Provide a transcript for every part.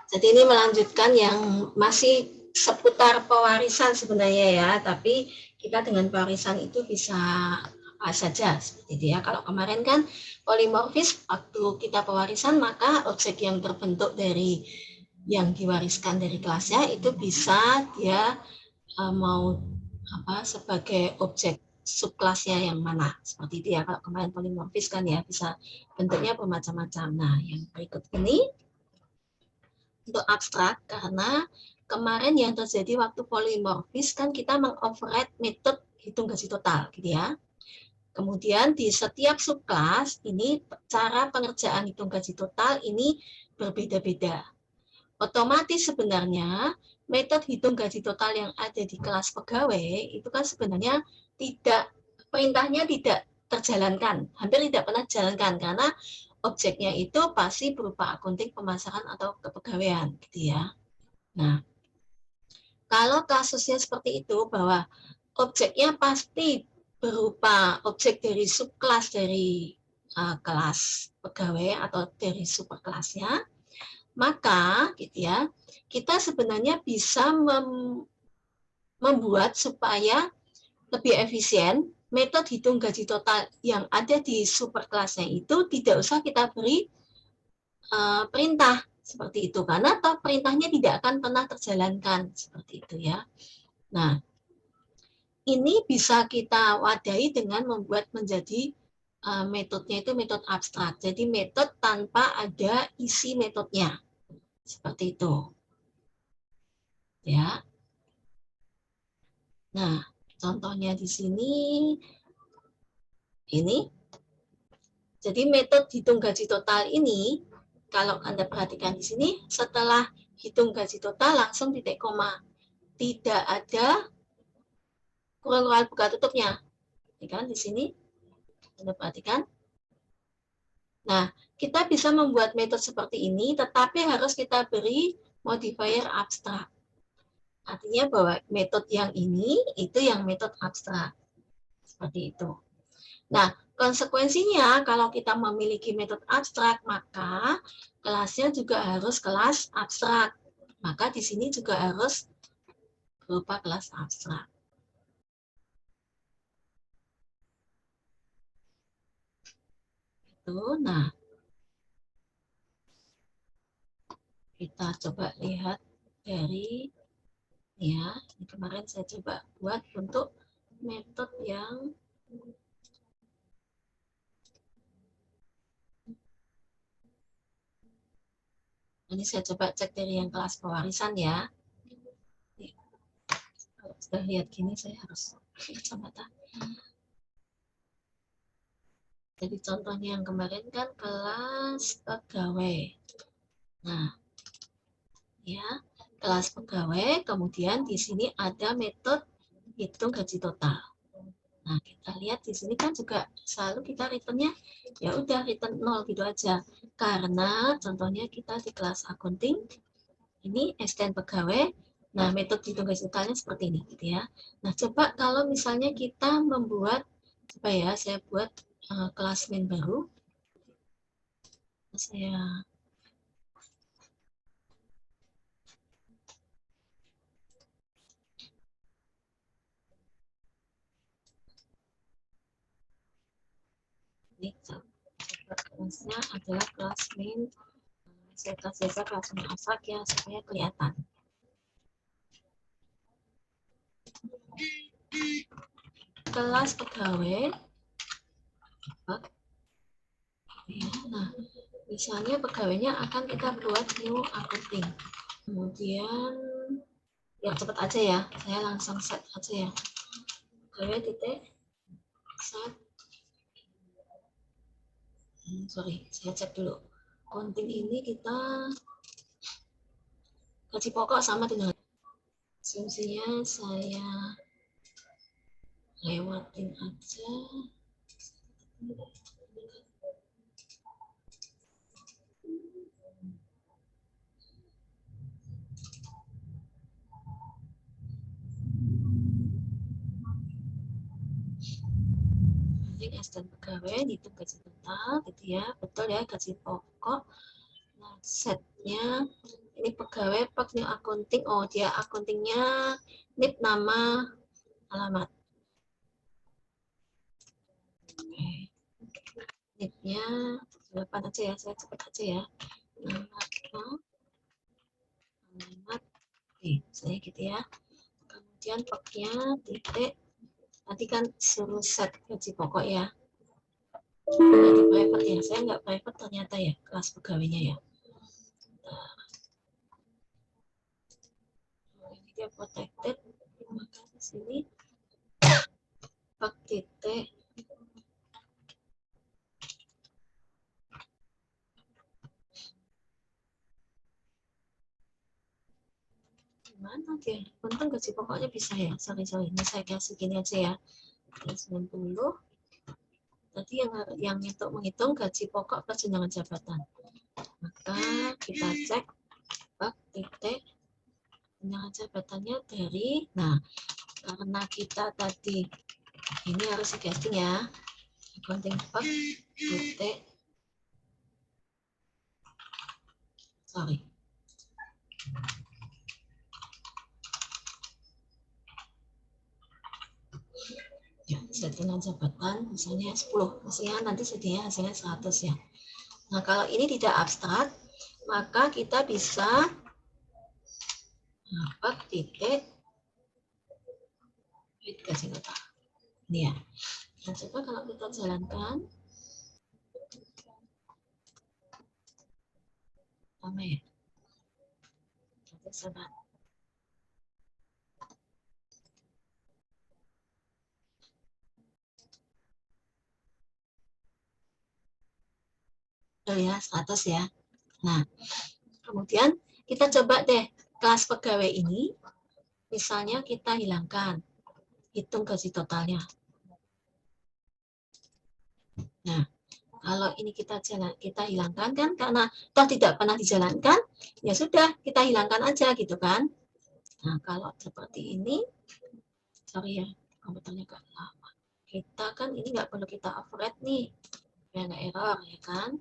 Jadi ini melanjutkan yang masih seputar pewarisan sebenarnya ya, tapi kita dengan pewarisan itu bisa apa saja seperti itu ya. Kalau kemarin kan polimorfis waktu kita pewarisan, maka objek yang terbentuk dari yang diwariskan dari kelasnya itu bisa dia mau apa sebagai objek subkelasnya yang mana seperti itu ya. Kalau kemarin polimorfis kan ya bisa bentuknya bermacam-macam. Nah yang berikut ini untuk abstrak, karena kemarin yang terjadi waktu polimorfis kan kita mengoverride metode hitung gaji total gitu ya. Kemudian di setiap subkelas ini cara pengerjaan hitung gaji total ini berbeda-beda. Otomatis sebenarnya metode hitung gaji total yang ada di kelas pegawai itu kan sebenarnya perintahnya tidak terjalankan, hampir tidak pernah dijalankan karena objeknya itu pasti berupa akunting, pemasaran atau kepegawaian gitu ya. Nah, kalau kasusnya seperti itu bahwa objeknya pasti berupa objek dari subkelas dari kelas pegawai atau dari superkelasnya, maka gitu ya, kita sebenarnya bisa membuat supaya lebih efisien metode hitung gaji total yang ada di superkelasnya itu tidak usah kita beri perintah seperti itu karena toh perintahnya tidak akan pernah terjalankan seperti itu ya. Nah, ini bisa kita wadahi dengan membuat menjadi metodenya itu metode abstrak. Jadi metode tanpa ada isi metodenya. Seperti itu. Ya. Nah, contohnya di sini ini. Jadi metode hitung gaji total ini kalau Anda perhatikan di sini setelah hitung gaji total langsung titik koma. Tidak ada kurang-kurang buka tutupnya. Ini kan di sini. Anda perhatikan. Nah, kita bisa membuat metode seperti ini, tetapi harus kita beri modifier abstrak. Artinya bahwa metode yang ini, itu yang metode abstrak. Seperti itu. Nah, konsekuensinya kalau kita memiliki metode abstrak, maka kelasnya juga harus kelas abstrak. Maka di sini juga harus berupa kelas abstrak. Nah, kita coba lihat dari ya, ini kemarin saya coba buat untuk metode yang ini saya coba cek dari yang kelas pewarisan ya. Kalau sudah lihat gini saya harus kacamata. Jadi contohnya yang kemarin kan kelas pegawai. Nah, ya, kelas pegawai, kemudian di sini ada metode hitung gaji total. Nah, kita lihat di sini kan juga selalu kita returnnya ya udah return 0 gitu aja. Karena contohnya kita di kelas accounting, ini extend pegawai, nah metode hitung gaji totalnya seperti ini gitu ya. Nah, coba kalau misalnya kita membuat, coba ya saya buat kelas main baru. Saya ini coba kelasnya adalah kelas main. Saya kasih kelas main abstrak ya supaya kelihatan. Kelas pegawai. Nah, misalnya pegawainya akan kita buat new accounting. Kemudian ya cepat aja ya, saya langsung set aja ya. Pegawai titik set. Sorry, saya cek dulu. Accounting ini kita gaji pokok sama dengan asumsinya saya lewatin aja. Ini PNS dan pegawai dihitung gaji total gitu ya. Betul ya, gaji pokok. Nah, setnya ini pegawai pak new accounting. Oh, dia accountingnya NIP nama alamat. Oke. NIP-nya 8 aja ya, saya cepat aja ya. Nama alamat. Oke, saya gitu ya. Kemudian paknya titik. Nanti kan suruh set gaji pokok ya. Nggak di private ya, saya nggak private ternyata ya kelas pegawainya ya. Nah, ini dia protected, maka di sini pak titik mana dia? Untung gaji pokoknya bisa ya. Sorry, ini saya kasih gini aja ya. 90. Tadi yang menghitung gaji pokok plus tunjangan jabatan. Maka kita cek pak titik tunjangan jabatannya dari, nah karena kita tadi ini harus di casting ya, accounting pak titik, sorry, ya settingan jabatan misalnya 10, misalnya nanti sedianya hasilnya 100 ya. Nah kalau ini tidak abstrak, maka kita bisa pak titik gaji total ini ya. Nah coba kalau kita jalankan sama ya, sahabat. Oh ya 100 ya. Nah kemudian kita coba deh kelas pegawai ini, misalnya kita hilangkan, hitung gaji totalnya. Nah, kalau ini kita hilangkan kan, karena toh tidak pernah dijalankan, ya sudah kita hilangkan aja gitu kan. Nah, kalau seperti ini, sorry ya, komputernya agak lama. Kita kan ini nggak perlu kita override nih, biar nggak error ya kan.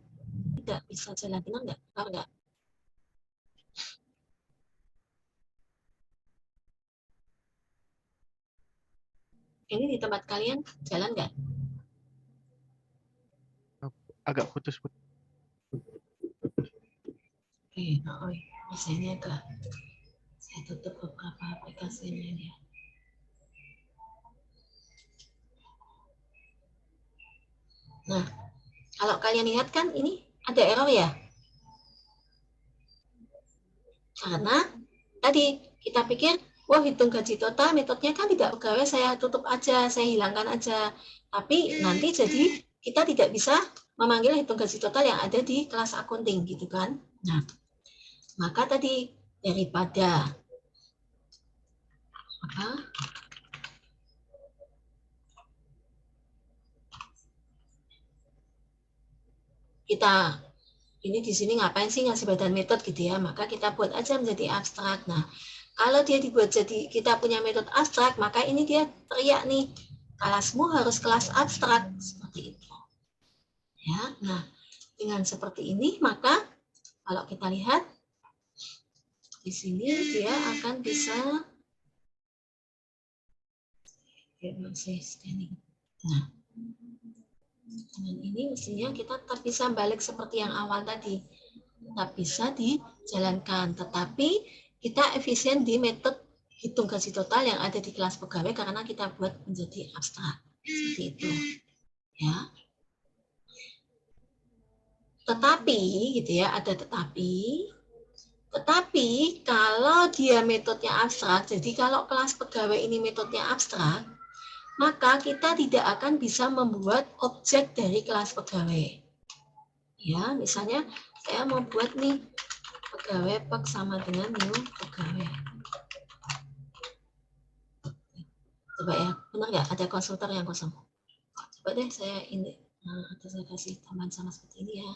Tidak bisa jalan, benar nggak? Error nggak? Ini di tempat kalian jalan nggak? Agak putus-putus. Oke, oh, misalnya agak saya tutup beberapa aplikasinya ya. Nah, kalau kalian lihat kan ini ada error ya. Karena tadi kita pikir, wah hitung gaji total metodenya kan tidak pegawai, saya tutup aja, saya hilangkan aja. Tapi nanti jadi kita tidak bisa memanggil hitung gaji total yang ada di kelas accounting gitu kan. Nah, maka tadi daripada apa? Kita ini di sini ngapain sih ngasih badan metode gitu ya, maka kita buat aja menjadi abstrak. Nah, kalau dia dibuat jadi kita punya metode abstrak, maka ini dia teriak nih, kelasmu harus kelas abstrak seperti itu. Ya, nah dengan seperti ini maka kalau kita lihat di sini dia akan bisa nah dengan ini mestinya kita tetap bisa balik seperti yang awal tadi, tetap bisa dijalankan, tetapi kita efisien di metode hitung gaji total yang ada di kelas pegawai karena kita buat menjadi abstrak seperti itu ya. Tetapi gitu ya, ada tetapi kalau dia metodenya abstrak, jadi kalau kelas pegawai ini metodenya abstrak, maka kita tidak akan bisa membuat objek dari kelas pegawai. Ya, misalnya saya mau buat nih pegawai peg sama dengan new pegawai. Coba ya, benar nggak ada konsultan yang kosong? Coba deh saya ini, atau saya kasih tambahan sama seperti ini ya.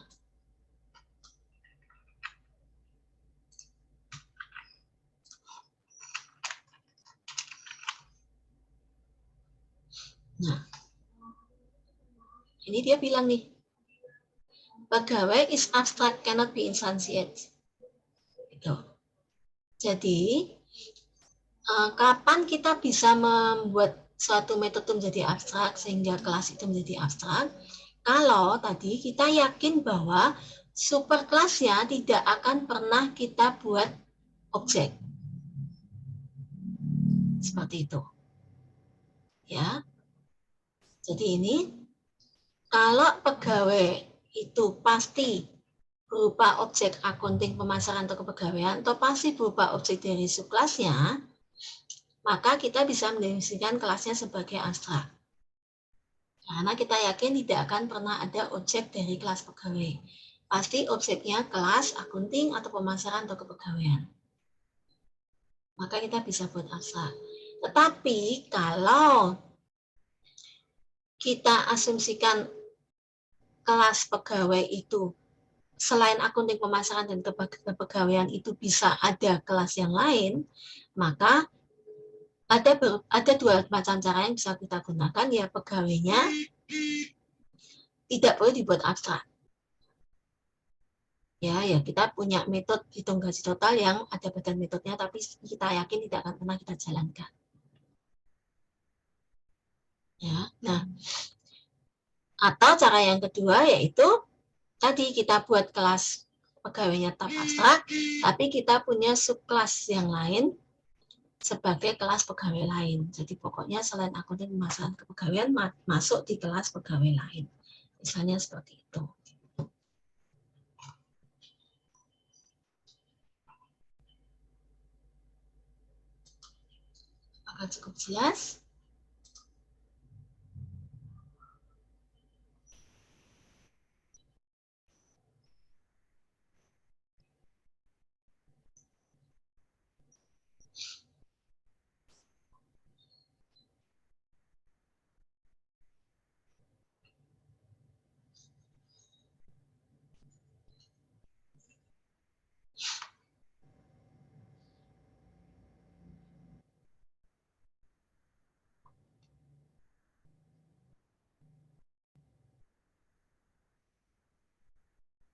Nah, Ini dia bilang nih, pegawai is abstract, cannot be instantiated. Gitu. Jadi, kapan kita bisa membuat suatu metode menjadi abstrak sehingga kelas itu menjadi abstrak? Kalau tadi kita yakin bahwa superkelasnya tidak akan pernah kita buat objek. Seperti itu. Ya. Jadi ini kalau pegawai itu pasti berupa objek akunting, pemasaran, atau kepegawaian, atau pasti berupa objek dari subkelasnya, maka kita bisa mendefinisikan kelasnya sebagai abstrak. Karena kita yakin tidak akan pernah ada objek dari kelas pegawai. Pasti objeknya kelas akunting atau pemasaran atau kepegawaian. Maka kita bisa buat abstrak. Tetapi kalau kita asumsikan kelas pegawai itu selain akunting, pemasaran, dan kepegawaian itu bisa ada kelas yang lain, maka ada dua macam cara yang bisa kita gunakan, ya pegawainya tidak boleh dibuat abstrak. Ya, kita punya metode hitung gaji total yang ada badan metodenya, tapi kita yakin tidak akan pernah kita jalankan. Ya, nah, atau cara yang kedua yaitu tadi kita buat kelas pegawainya tetap abstrak, tapi kita punya subkelas yang lain sebagai kelas pegawai lain. Jadi pokoknya selain akunting, pemasaran, kepegawaian masuk di kelas pegawai lain. Misalnya seperti itu. Apakah cukup jelas?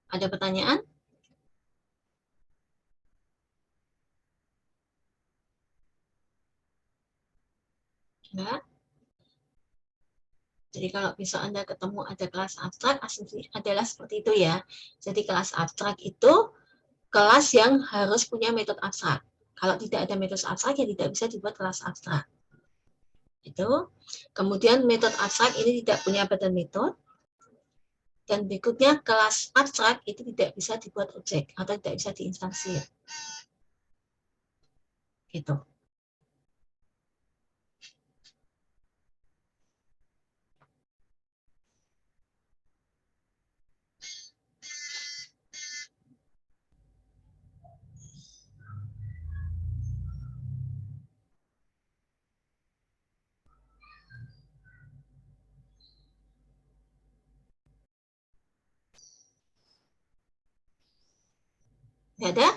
Ada pertanyaan? Enggak? Jadi kalau bisa Anda ketemu ada kelas abstrak, asumsi adalah seperti itu ya. Jadi kelas abstrak itu kelas yang harus punya metode abstrak. Kalau tidak ada metode abstrak, ya tidak bisa dibuat kelas abstrak. Itu. Kemudian metode abstrak ini tidak punya badan metode. Dan berikutnya kelas abstrak itu tidak bisa dibuat objek atau tidak bisa diinstansi. Gitu. Tidak ada?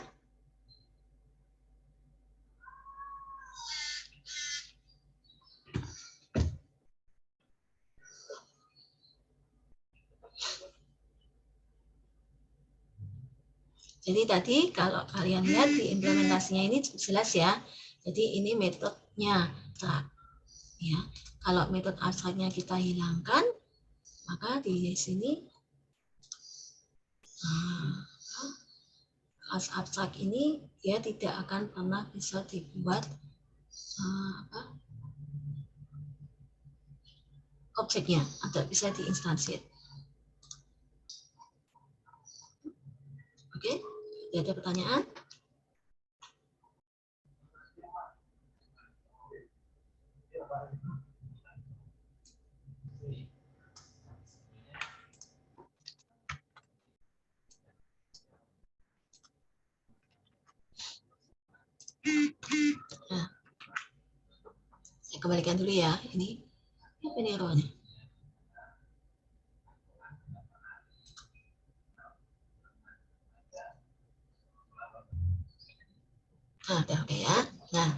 Jadi tadi kalau kalian lihat di implementasinya ini jelas ya. Jadi ini metodenya. Ya, kalau metode abstraknya kita hilangkan, maka di sini kelas abstrak ini dia tidak akan pernah bisa dibuat objeknya atau bisa diinstansiat. Oke, ada pertanyaan? Nah, saya kembalikan dulu ya. Ini apa nih rohnya? Nah, oke ya. Nah,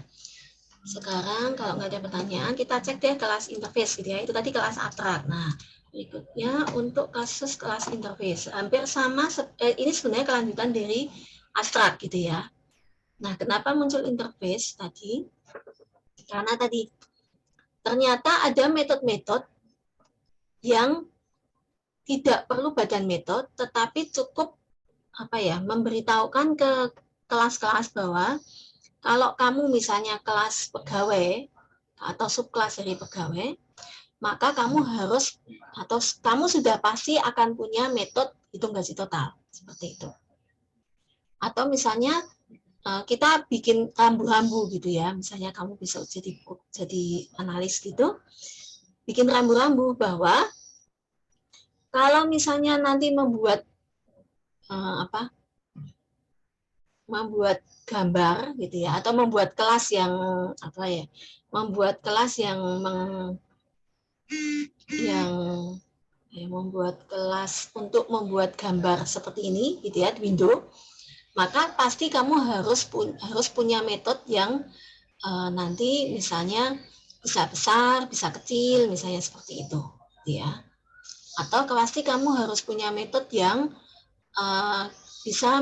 Sekarang kalau nggak ada pertanyaan, kita cek deh kelas interface gitu ya. Itu tadi kelas abstrak. Nah, berikutnya untuk kasus kelas interface. Hampir sama, ini sebenarnya kelanjutan dari abstrak gitu ya. Nah, kenapa muncul interface tadi? Karena tadi ternyata ada metode-metode yang tidak perlu badan metode, tetapi cukup memberitahukan ke kelas-kelas bahwa kalau kamu misalnya kelas pegawai atau subkelas dari pegawai, maka kamu harus atau kamu sudah pasti akan punya metode hitung gaji total seperti itu. Atau misalnya kita bikin rambu-rambu gitu ya, misalnya kamu bisa jadi analis gitu, bikin rambu-rambu bahwa kalau misalnya nanti membuat membuat gambar gitu ya, atau membuat kelas yang membuat kelas membuat kelas untuk membuat gambar seperti ini gitu ya di window, maka pasti kamu harus punya metode yang nanti misalnya bisa besar, bisa kecil, misalnya seperti itu gitu ya. Atau pasti kamu harus punya metode yang bisa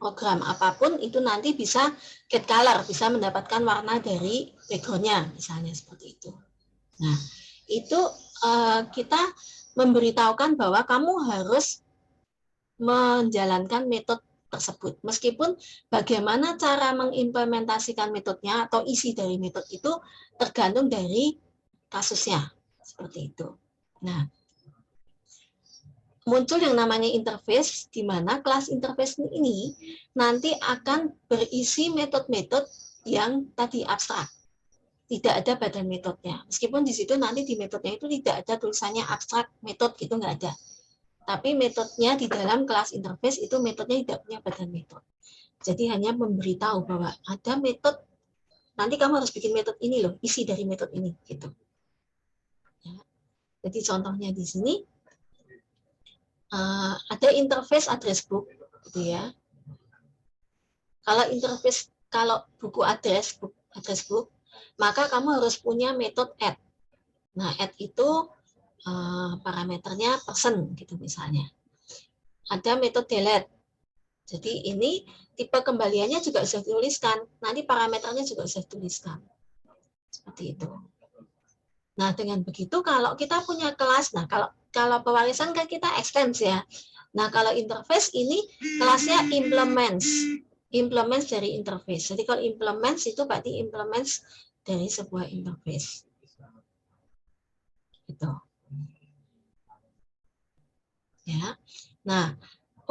program apapun itu nanti bisa get color, bisa mendapatkan warna dari backgroundnya, misalnya seperti itu. Nah, itu kita memberitahukan bahwa kamu harus menjalankan metode tersebut. Meskipun bagaimana cara mengimplementasikan metodenya atau isi dari metode itu tergantung dari kasusnya, seperti itu. Nah, muncul yang namanya interface, di mana kelas interface ini nanti akan berisi metode-metode yang tadi abstrak. Tidak ada badan metodenya. Meskipun di situ nanti di metodenya itu tidak ada tulisannya abstrak metode gitu, nggak ada. Tapi metodenya di dalam kelas interface itu metodenya tidak punya badan metode. Jadi hanya memberitahu bahwa ada metode, nanti kamu harus bikin metode ini loh, isi dari metode ini gitu. Ya. Jadi contohnya di sini ada interface address book gitu ya. Kalau buku address book, maka kamu harus punya metode add. Nah, add itu parameternya person gitu misalnya. Ada metode delete. Jadi ini tipe kembaliannya juga bisa dituliskan. Nanti parameternya juga bisa dituliskan. Seperti itu. Nah, dengan begitu kalau kita punya kelas, nah kalau pewarisan kan kita extends ya. Nah, kalau interface ini kelasnya implements dari interface. Jadi kalau implements itu berarti implements dari sebuah interface. Gitu. Ya. Nah,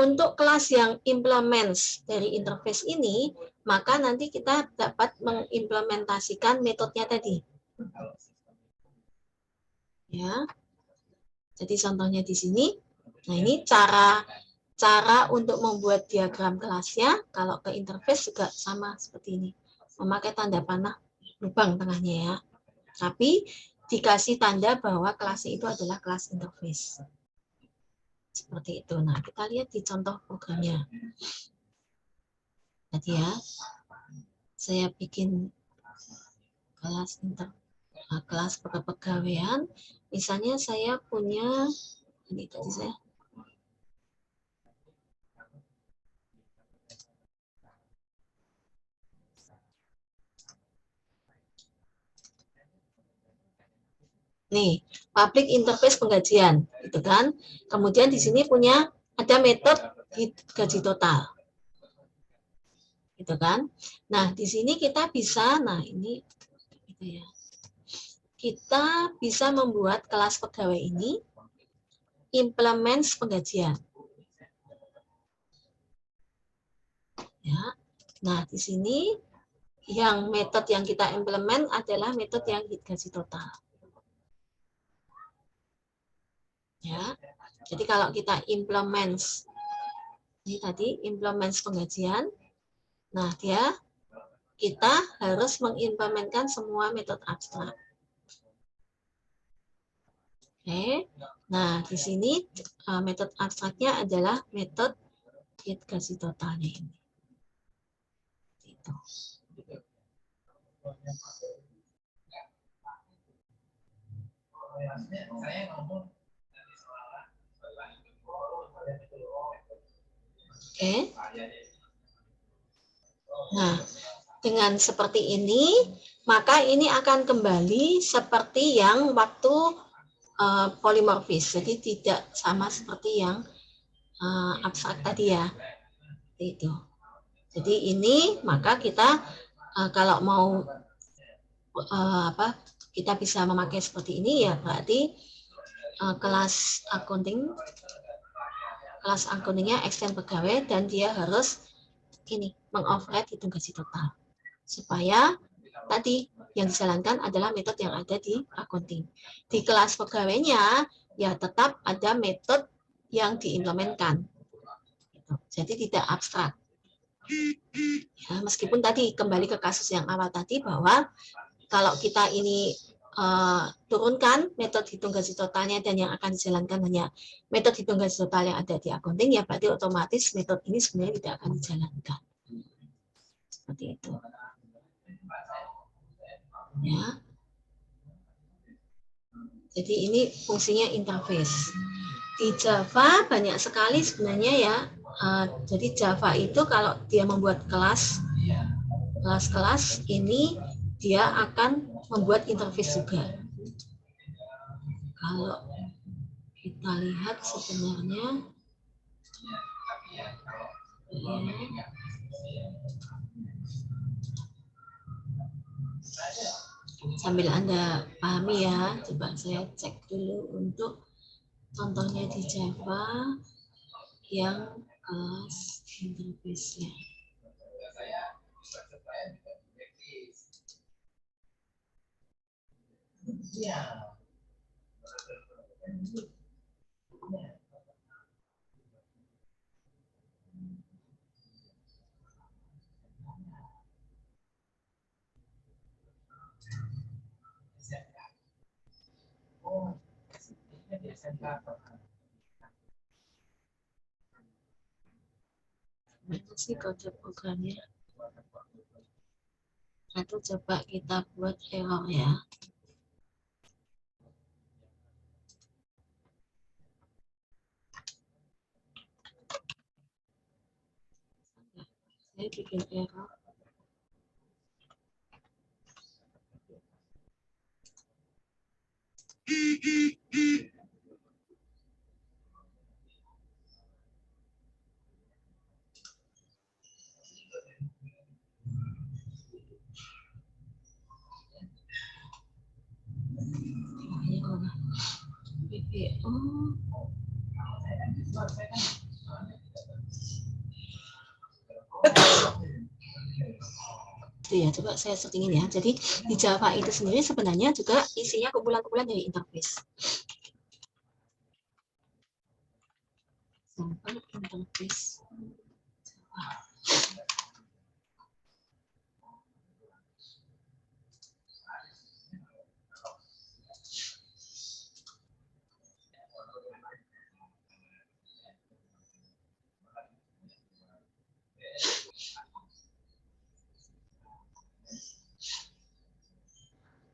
untuk kelas yang implements dari interface ini, maka nanti kita dapat mengimplementasikan metodenya tadi. Ya. Jadi contohnya di sini. Nah, ini cara untuk membuat diagram kelasnya. Kalau ke interface juga sama seperti ini. Memakai tanda panah lubang tengahnya ya. Tapi dikasih tanda bahwa kelasnya itu adalah kelas interface. Seperti itu. Nah, kita lihat di contoh programnya. Tadi ya, saya bikin kelas kepegawaian. Misalnya saya punya, ini tadi saya. Nih, public interface penggajian, gitu kan. Kemudian di sini punya ada metode gaji total. Gitu kan. Nah, di sini kita bisa, nah ini gitu ya. Kita bisa membuat kelas pegawai ini implements penggajian. Ya. Nah, di sini yang metode yang kita implement adalah metode yang hit gaji total. Ya. Jadi kalau kita implements, ini tadi implements penggajian, nah kita harus mengimplementkan semua metode abstrak. Oke. Nah, di sini metode abstraknya adalah metode hit gaji totalnya ini. Oke. Nah, dengan seperti ini, maka ini akan kembali seperti yang waktu polimorfis. Jadi tidak sama seperti yang abstrak tadi ya. Itu. Jadi ini maka kita kalau mau kita bisa memakai seperti ini ya berarti kelas accountingnya extend pegawai dan dia harus ini mengoverride hitung gaji total supaya tadi yang dijalankan adalah metode yang ada di accounting. Di kelas pegawainya ya tetap ada metode yang diimplementkan. Jadi tidak abstrak. Ya, meskipun tadi kembali ke kasus yang awal tadi bahwa kalau kita ini turunkan metode hitung gaji totalnya dan yang akan dijalankan hanya metode hitung gaji total yang ada di accounting, ya berarti otomatis metode ini sebenarnya tidak akan dijalankan. Seperti itu. Ya. Jadi ini fungsinya interface. Di Java banyak sekali sebenarnya ya. Jadi Java itu kalau dia membuat kelas ini dia akan membuat interface juga. Kalau kita lihat sebenarnya sambil Anda pahami ya, coba saya cek dulu untuk contohnya di Java yang kelas interface-nya. Mana sih kode programnya? Atau coba kita buat error ya. Saya bikin error. Itu ya, coba saya settingin ya. Jadi di Java itu sendiri sebenarnya juga isinya kumpulan-kumpulan dari interface. Sampai interface.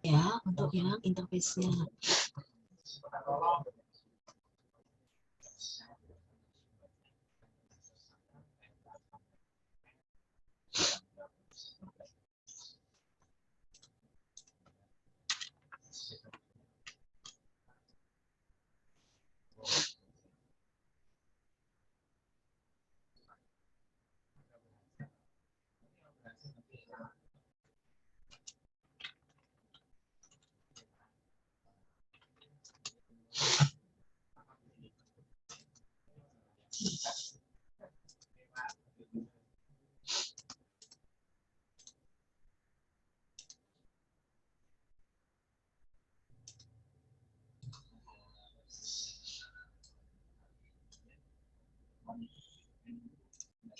Ya, untuk yang interface-nya.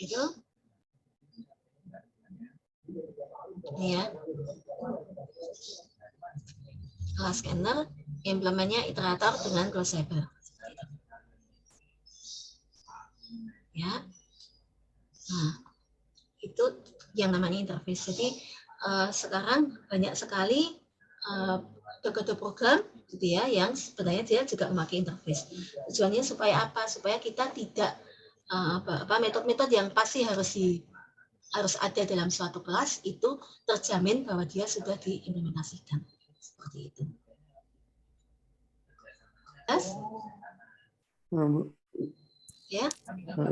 Itu ini ya, kelas scanner, implementnya iterator dengan closable. Ya, nah itu yang namanya interface. Jadi sekarang banyak sekali kode program gitu ya yang sebenarnya dia juga memakai interface. Tujuannya supaya apa? Supaya kita tidak metode-metode yang pasti harus ada dalam suatu kelas itu terjamin bahwa dia sudah diimplementasikan. Seperti itu. Yes? Ya.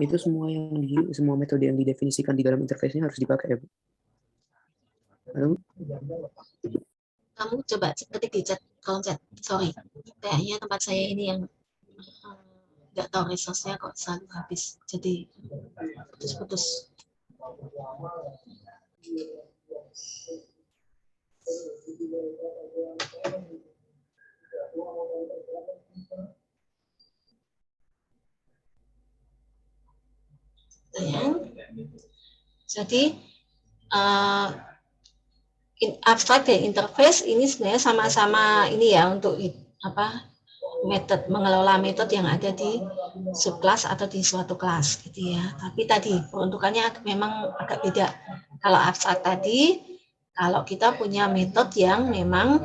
Itu semua metode yang didefinisikan di dalam interface-nya harus dipakai ya, Bu? Halo? Kamu coba ketik di chat, kolom chat. Sorry, kayaknya tempat saya ini yang nggak tahu resource-nya kok selalu habis. Jadi putus-putus. Jadi abstrak dan interface ini sebenarnya sama-sama ini ya untuk mengelola metode yang ada di subkelas atau di suatu kelas gitu ya. Tapi tadi peruntukannya memang agak beda. Kalau abstrak tadi, kalau kita punya metode yang memang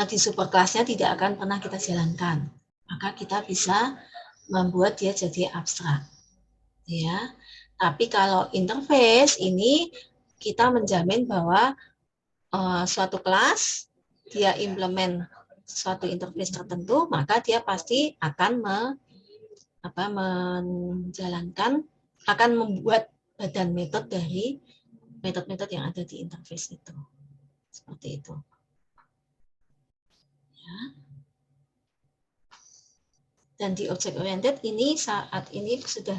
di superkelasnya tidak akan pernah kita jalankan, maka kita bisa membuat dia jadi abstrak. Ya. Tapi kalau interface ini kita menjamin bahwa suatu kelas dia implement suatu interface tertentu, maka dia pasti akan membuat badan metode dari metode-metode yang ada di interface itu. Seperti itu. Ya. Dan di object oriented ini saat ini sudah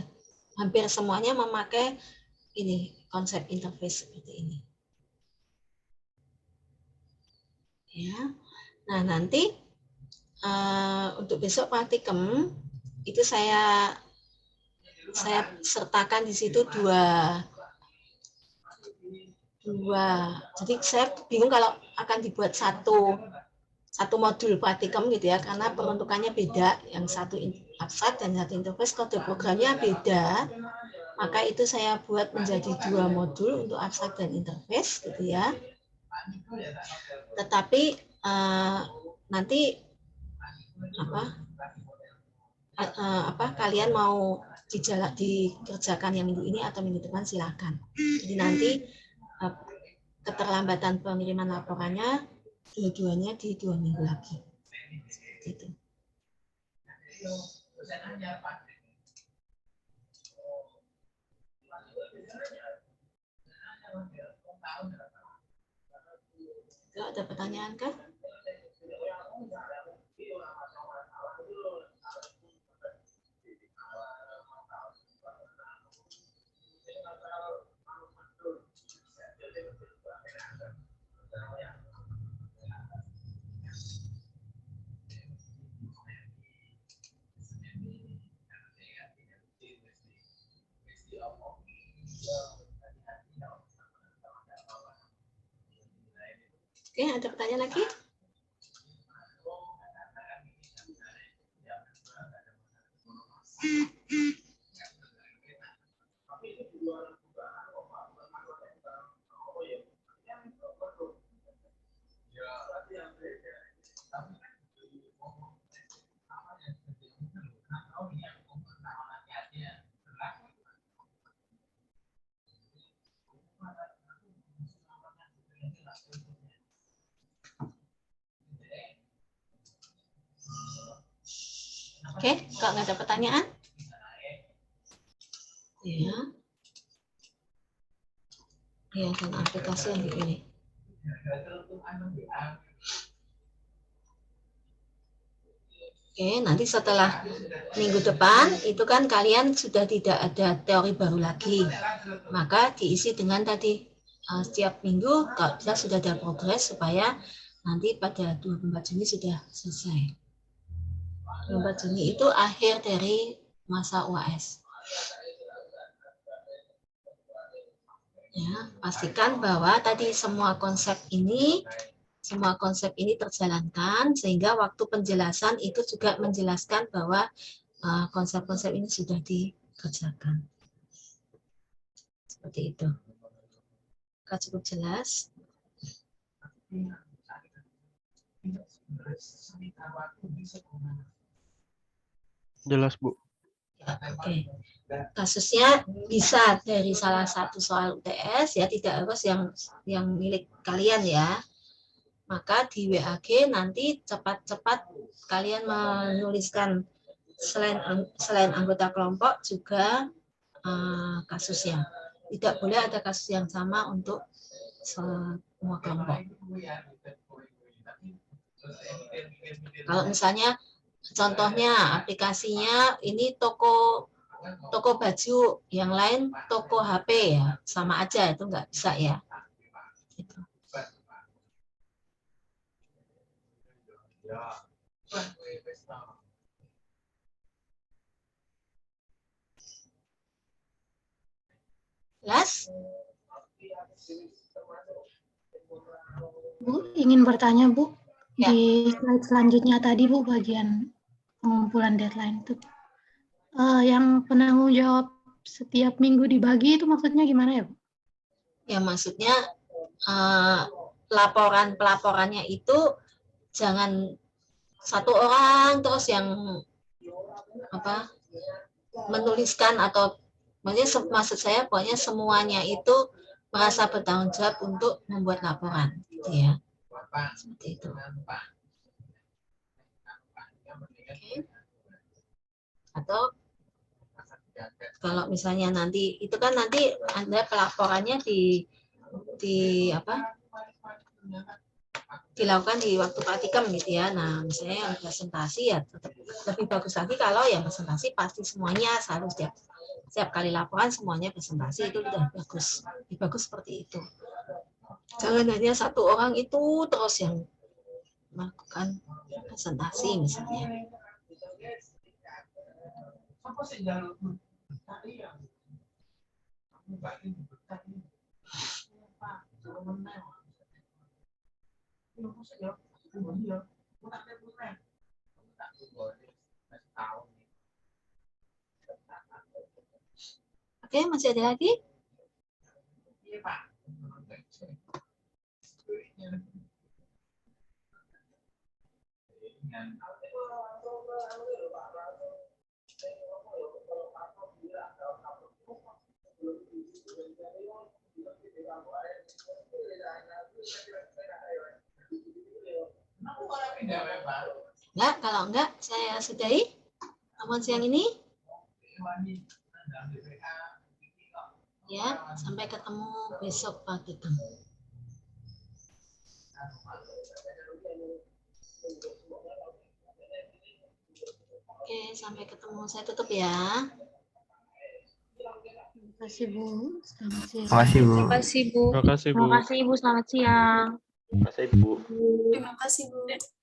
hampir semuanya memakai ini konsep interface seperti ini. Ya. Nah, nanti untuk besok praktikum itu saya sertakan di situ dua. Jadi saya bingung kalau akan dibuat satu modul praktikum gitu ya, karena peruntukannya beda, yang satu abstrak dan satu interface, kode programnya beda, maka itu saya buat menjadi dua modul untuk abstrak dan interface gitu ya. Tetapi nanti kalian mau dikerjakan yang minggu ini atau minggu depan silakan. Jadi nanti keterlambatan pengiriman laporannya dua-duanya di 2 minggu lagi. Gitu. Ada pertanyaan kah? Oke, ada pertanyaan lagi? Oke, kalau nggak ada pertanyaan? Ya. Ya, dan aplikasi yang dipilih. Oke, nanti setelah minggu depan itu kan kalian sudah tidak ada teori baru lagi. Maka diisi dengan tadi setiap minggu kalau bisa sudah ada progres supaya nanti pada 24 Juni sudah selesai. 24 Juni itu akhir dari masa UAS. Ya, pastikan bahwa tadi semua konsep ini terjalankan sehingga waktu penjelasan itu juga menjelaskan bahwa konsep-konsep ini sudah dikerjakan. Seperti itu. Apakah cukup jelas? Jelas, Bu. Ya, oke. Kasusnya bisa dari salah satu soal UTS ya, tidak harus yang milik kalian ya. Maka di WAG nanti cepat-cepat kalian menuliskan selain anggota kelompok juga kasusnya. Tidak boleh ada kasus yang sama untuk semua kelompok. Kalau misalnya contohnya aplikasinya ini toko baju, yang lain toko HP ya, sama aja itu nggak bisa ya. Gitu. Jelas? Bu, ingin bertanya, Bu. Ya. Di slide selanjutnya tadi, Bu, bagian pengumpulan deadline itu. Yang penanggung jawab setiap minggu dibagi itu maksudnya gimana ya, Bu? Ya maksudnya pelaporannya itu jangan satu orang terus yang menuliskan atau maksud saya pokoknya semuanya itu merasa bertanggung jawab untuk membuat laporan gitu ya. Seperti itu. Okay. Atau kalau misalnya nanti itu kan nanti Anda pelaporannya dilakukan di waktu praktikum gitu ya. Nah, misalnya yang presentasi ya tetap lebih bagus lagi kalau yang presentasi pasti semuanya selalu setiap kali laporan semuanya presentasi itu udah bagus. Lebih bagus seperti itu. Jangan hanya satu orang itu terus yang melakukan presentasi misalnya. Oke, masih ada lagi? Enggak, kalau enggak saya sudahi pertemuan siang ini. Ya, sampai ketemu besok pagi. Oke, sampai ketemu. Saya tutup ya. Terima kasih, Bu. Selamat siang. Terima kasih, Bu. Terima kasih, Bu. Terima kasih, Bu. Terima kasih, Ibu. Selamat siang. Terima kasih, Bu. Terima kasih, Bu.